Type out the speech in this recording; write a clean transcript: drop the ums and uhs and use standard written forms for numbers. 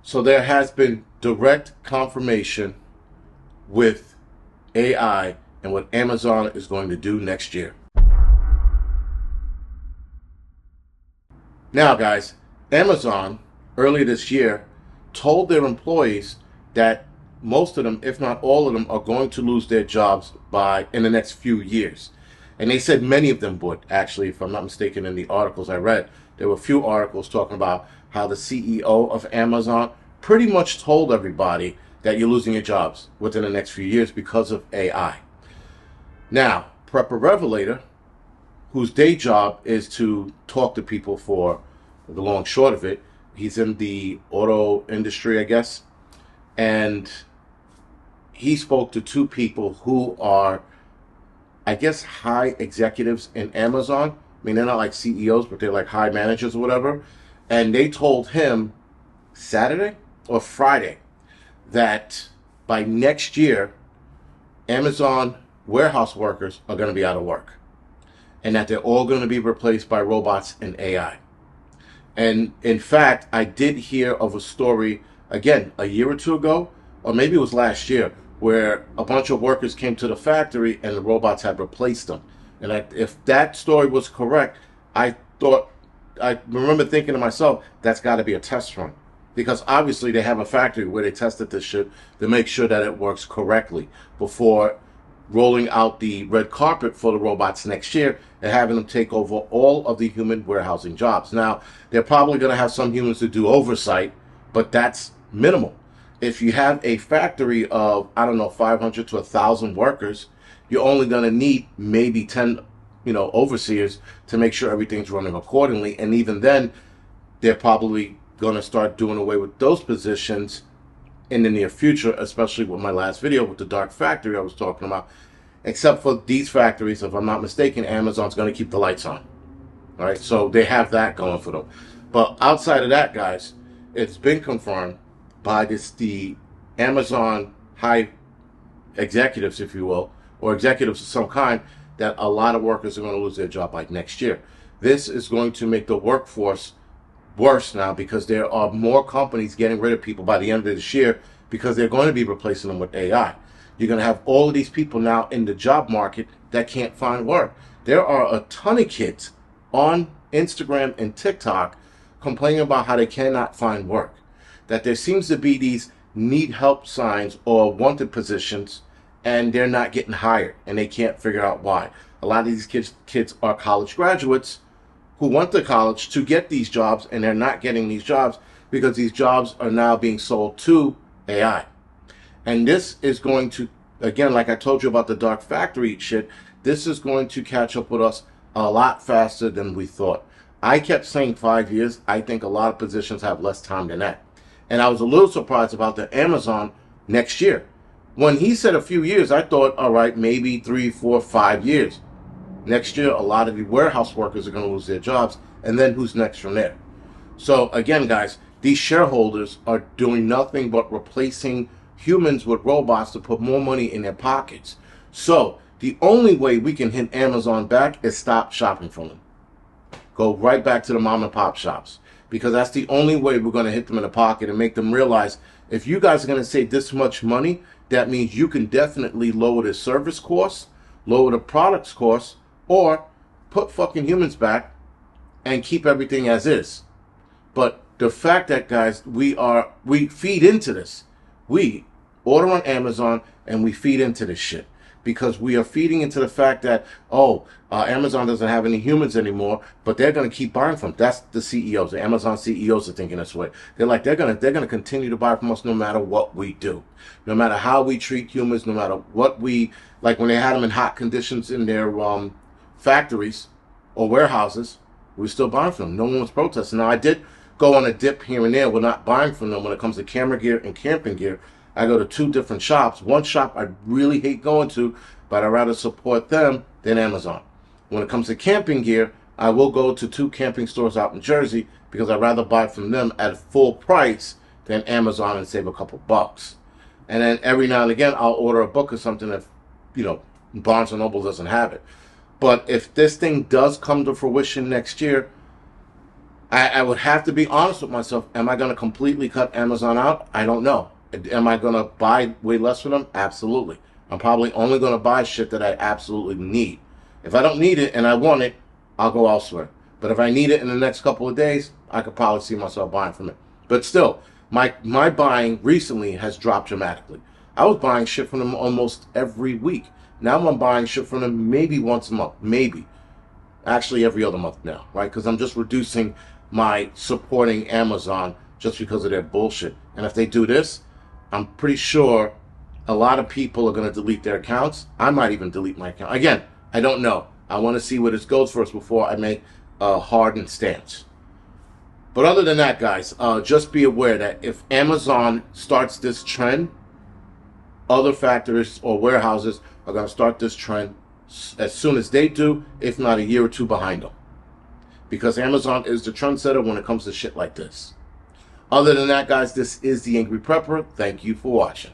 So there has been direct confirmation with AI and what Amazon is going to do next year. Now, guys, Amazon earlier this year told their employees that most of them, if not all of them, are going to lose their jobs in the next few years. And they said many of them would, actually, if I'm not mistaken, in the articles I read. There were a few articles talking about how the CEO of Amazon pretty much told everybody that you're losing your jobs within the next few years because of AI. Now, Prepper Revelator, whose day job is to talk to people for the long short of it, he's in the auto industry, I guess, and he spoke to two people who are, I guess, high executives in Amazon. I mean, they're not like CEOs, but they're like high managers or whatever. And they told him Saturday or Friday that by next year, Amazon warehouse workers are going to be out of work, and that they're all going to be replaced by robots and AI. And in fact, I did hear of a story, again, a year or two ago, or maybe it was last year, where a bunch of workers came to the factory and the robots had replaced them. And if that story was correct, I remember thinking to myself, that's got to be a test run. Because obviously they have a factory where they tested this shit to make sure that it works correctly before rolling out the red carpet for the robots next year and having them take over all of the human warehousing jobs. Now, they're probably going to have some humans to do oversight, but that's minimal. If you have a factory of, I don't know, 500 to 1,000 workers, you're only going to need maybe 10, overseers to make sure everything's running accordingly. And even then, they're probably going to start doing away with those positions in the near future, especially with my last video with the dark factory I was talking about. Except for these factories, if I'm not mistaken, Amazon's going to keep the lights on. All right, so they have that going for them. But outside of that, guys, it's been confirmed by the Amazon high executives, if you will, or executives of some kind, that a lot of workers are going to lose their job by next year. This is going to make the workforce worse now because there are more companies getting rid of people by the end of this year because they're going to be replacing them with AI. You're going to have all of these people now in the job market that can't find work. There are a ton of kids on Instagram and TikTok complaining about how they cannot find work. That there seems to be these need help signs or wanted positions and they're not getting hired and they can't figure out why. A lot of these kids are college graduates who went to college to get these jobs and they're not getting these jobs because these jobs are now being sold to AI. And this is going to, again, like I told you about the dark factory shit, this is going to catch up with us a lot faster than we thought. I kept saying 5 years. I think a lot of positions have less time than that. And I was a little surprised about the Amazon next year. When he said a few years, I thought, all right, maybe 3, 4, 5 years. Next year, a lot of the warehouse workers are going to lose their jobs. And then who's next from there? So again, guys, these shareholders are doing nothing but replacing humans with robots to put more money in their pockets. So the only way we can hit Amazon back is stop shopping from them. Go right back to the mom and pop shops. Because that's the only way we're going to hit them in the pocket and make them realize if you guys are going to save this much money, that means you can definitely lower the service costs, lower the products costs, or put fucking humans back and keep everything as is. But the fact that, guys, we feed into this. We order on Amazon and we feed into this shit. Because we are feeding into the fact that, Amazon doesn't have any humans anymore, but they're going to keep buying from them. That's the CEOs. The Amazon CEOs are thinking this way. They're like, they're going to continue to buy from us no matter what we do. No matter how we treat humans, no matter what like when they had them in hot conditions in their factories or warehouses, we were still buying from them. No one was protesting. Now, I did go on a dip here and there. We're not buying from them when it comes to camera gear and camping gear. I go to 2 different shops. One shop I really hate going to, but I'd rather support them than Amazon. When it comes to camping gear, I will go to 2 camping stores out in Jersey because I'd rather buy from them at full price than Amazon and save a couple bucks. And then every now and again, I'll order a book or something if, Barnes & Noble doesn't have it. But if this thing does come to fruition next year, I would have to be honest with myself. Am I going to completely cut Amazon out? I don't know. Am I going to buy way less for them? Absolutely. I'm probably only going to buy shit that I absolutely need. If I don't need it and I want it, I'll go elsewhere. But if I need it in the next couple of days, I could probably see myself buying from it. But still, my buying recently has dropped dramatically. I was buying shit from them almost every week. Now I'm buying shit from them maybe once a month. Maybe. Actually, every other month now, right? Because I'm just reducing my supporting Amazon just because of their bullshit. And if they do this, I'm pretty sure a lot of people are going to delete their accounts. I might even delete my account. Again, I don't know. I want to see where this goes first before I make a hardened stance. But other than that, guys, just be aware that if Amazon starts this trend, other factories or warehouses are going to start this trend as soon as they do, if not a year or two behind them. Because Amazon is the trendsetter when it comes to shit like this. Other than that, guys, this is The Angry Prepper. Thank you for watching.